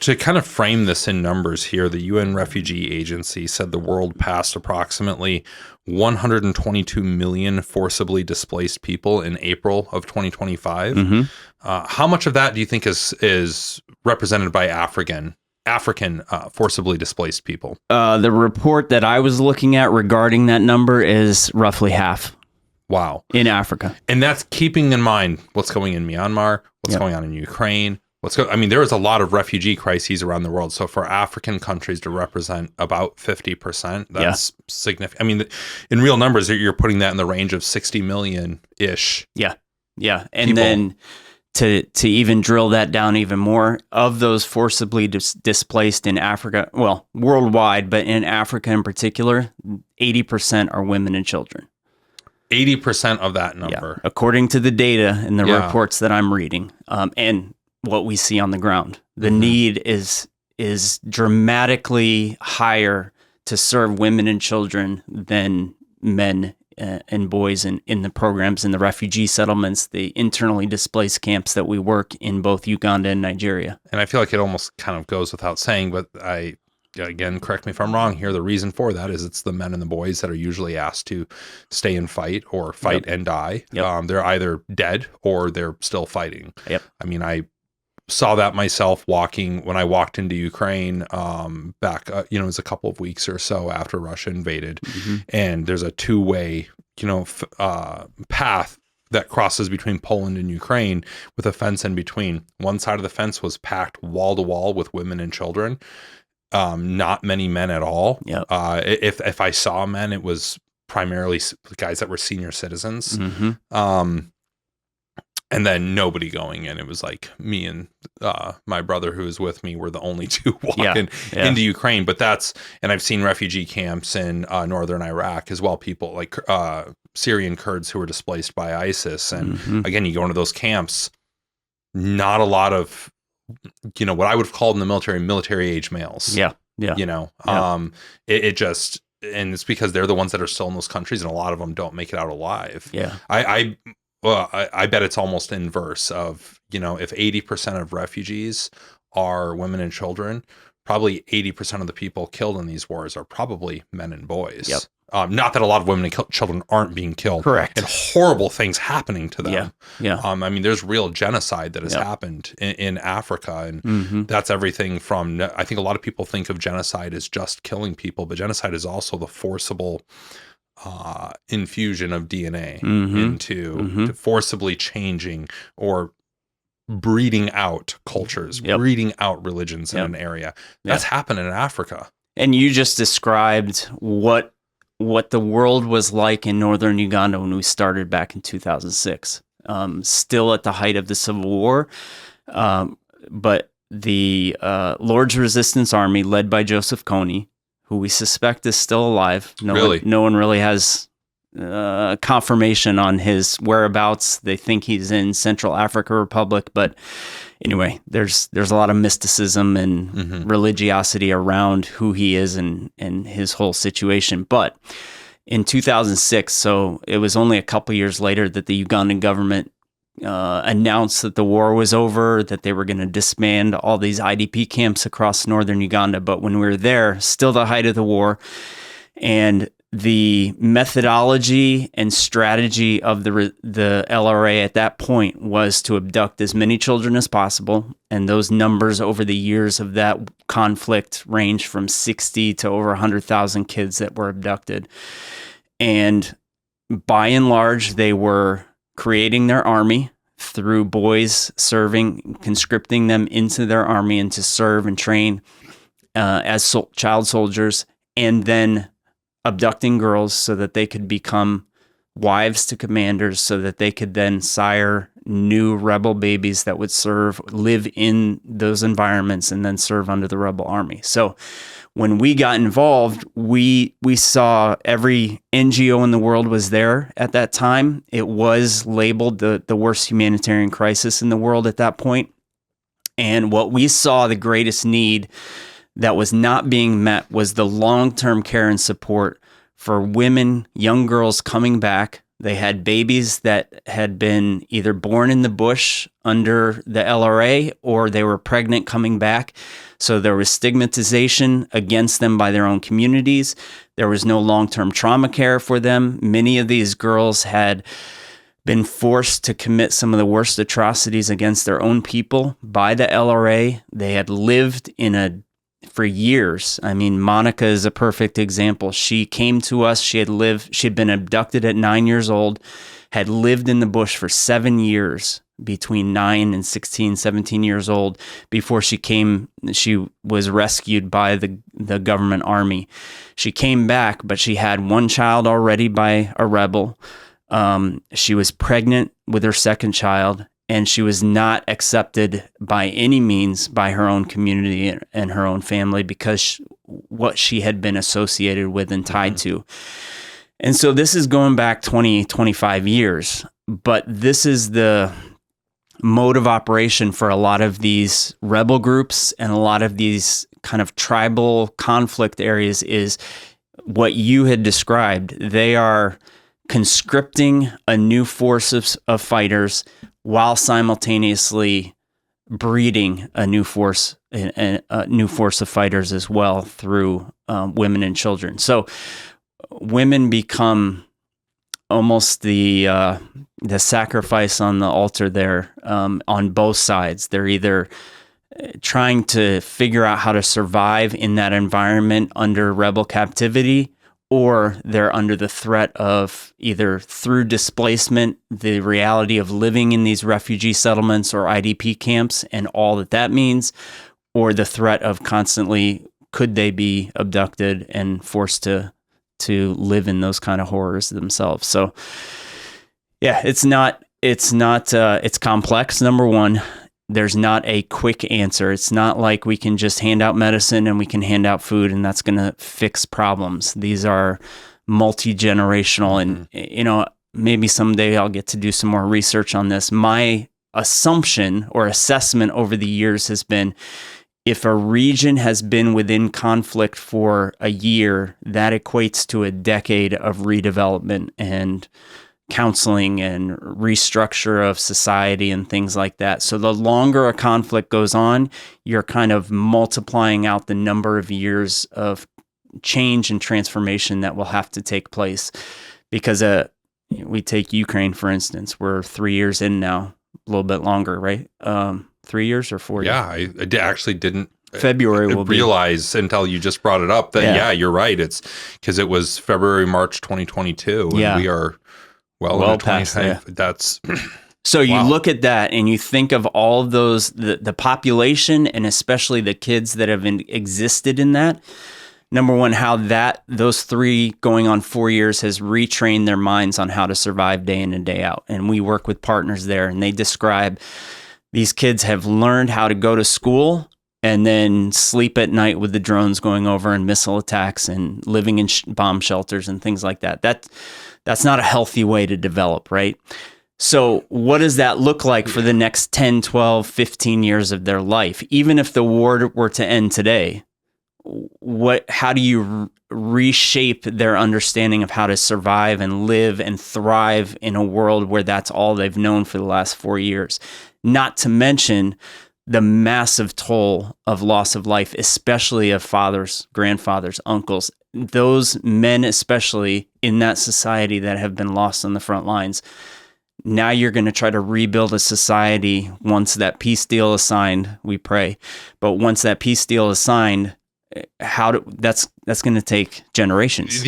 to kind of frame this in numbers here, the UN Refugee Agency said the world passed approximately 122 million forcibly displaced people in April of 2025. Mm-hmm. How much of that do you think is represented by African forcibly displaced people? The report that I was looking at regarding that number is roughly half. Wow. In Africa. And that's keeping in mind what's going in Myanmar, what's going on in Ukraine. There is a lot of refugee crises around the world. So for African countries to represent about 50%, that's significant. I mean, in real numbers, you're putting that in the range of 60 million-ish. Yeah. And people. then to even drill that down even more, of those forcibly displaced in Africa, well, worldwide, but in Africa in particular, 80% are women and children. 80% of that number. Yeah. According to the data and the reports that I'm reading, and what we see on the ground, the need is dramatically higher to serve women and children than men and boys in the programs, in the refugee settlements, the internally displaced camps that we work in both Uganda and Nigeria. And I feel like it almost kind of goes without saying, but again, correct me if I'm wrong here, the reason for that is it's the men and the boys that are usually asked to stay and fight or fight and die. Yep. They're either dead or they're still fighting. Yep. I mean, I saw that myself when I walked into Ukraine back, it was a couple of weeks or so after Russia invaded. Mm-hmm. And there's a two-way, path that crosses between Poland and Ukraine with a fence in between. One side of the fence was packed wall to wall with women and children. Not many men at all. Yep. If I saw men, it was primarily guys that were senior citizens. Mm-hmm. And then nobody going in. It was like me and my brother who was with me were the only two walking into Ukraine. But and I've seen refugee camps in northern Iraq as well. People like Syrian Kurds who were displaced by ISIS. And again, you go into those camps, not a lot of, what I would have called in the military age males. Yeah. It just, and it's because they're the ones that are still in those countries, and a lot of them don't make it out alive. Yeah. I bet it's almost inverse of, if 80% of refugees are women and children, probably 80% of the people killed in these wars are probably men and boys. Yep. Not that a lot of women and children aren't being killed. Correct. And horrible things happening to them. Yeah. There's real genocide that has happened in Africa. And that's everything from, I think a lot of people think of genocide as just killing people, but genocide is also the forcible infusion of DNA into forcibly changing or breeding out cultures, breeding out religions in an area. That's happened in Africa. And you just described what the world was like in northern Uganda when we started back in 2006. Still at the height of the Civil War, but the Lord's Resistance Army, led by Joseph Kony, who we suspect is still alive. No one really has confirmation on his whereabouts. They think he's in Central African Republic, but anyway, there's a lot of mysticism and religiosity around who he is and his whole situation. But in 2006, so it was only a couple years later that the Ugandan government announced that the war was over, that they were going to disband all these IDP camps across northern Uganda. But when we were there, still the height of the war, and the methodology and strategy of the LRA at that point was to abduct as many children as possible. And those numbers over the years of that conflict range from 60 to over 100,000 kids that were abducted. And by and large, they were creating their army through boys serving, conscripting them into their army and to serve and train as child soldiers, and then abducting girls so that they could become wives to commanders, so that they could then sire new rebel babies that would live in those environments and then serve under the rebel army. So when we got involved, we saw every NGO in the world was there at that time. It was labeled the worst humanitarian crisis in the world at that point. And what we saw, the greatest need that was not being met, was the long-term care and support for women, young girls coming back They had babies that had been either born in the bush under the LRA or they were pregnant coming back. So there was stigmatization against them by their own communities. There was no long-term trauma care for them. Many of these girls had been forced to commit some of the worst atrocities against their own people by the LRA. They had lived for years. I mean, Monica is a perfect example. She came to us. She had been abducted at 9 years old, had lived in the bush for 7 years, between 9 and 16, 17 years old, before she was rescued by the government army. She came back, but she had one child already by a rebel. She was pregnant with her second child, and she was not accepted by any means by her own community and her own family because what she had been associated with and tied to. And so this is going back 20, 25 years, but this is the mode of operation for a lot of these rebel groups and a lot of these kind of tribal conflict areas is what you had described. They are conscripting a new force of fighters while simultaneously breeding a new force of fighters as well through women and children. So women become almost the sacrifice on the altar there on both sides. They're either trying to figure out how to survive in that environment under rebel captivity, or they're under the threat of either through displacement, the reality of living in these refugee settlements or IDP camps and all that means, or the threat of constantly, could they be abducted and forced to live in those kind of horrors themselves. So yeah, it's complex. Number one, there's not a quick answer. It's not like we can just hand out medicine and we can hand out food and that's going to fix problems. These are multi-generational, and maybe someday I'll get to do some more research on this. My assumption or assessment over the years has been, if a region has been within conflict for a year, that equates to a decade of redevelopment and counseling and restructure of society and things like that. So the longer a conflict goes on, you're kind of multiplying out the number of years of change and transformation that will have to take place. Because we take Ukraine, for instance, we're 3 years in now, a little bit longer, right? 3 years or 4 years? Yeah, I actually didn't February will realize until you just brought it up that, yeah, you're right. It's because it was February, March 2022, and we are well past that. That's so you look at that and you think of all of those, the population, and especially the kids that have existed in that. Number one, how those 3 going on 4 years has retrained their minds on how to survive day in and day out. And we work with partners there, and they describe these kids have learned how to go to school and then sleep at night with the drones going over and missile attacks and living in bomb shelters and things like that. That's not a healthy way to develop, right? So what does that look like for the next 10, 12, 15 years of their life? Even if the war were to end today, how do you reshape their understanding of how to survive and live and thrive in a world where that's all they've known for the last 4 years? Not to mention the massive toll of loss of life, especially of fathers, grandfathers, uncles, those men especially in that society that have been lost on the front lines. Now you're going to try to rebuild a society once that peace deal is signed, we pray. But once that peace deal is signed, that's going to take generations.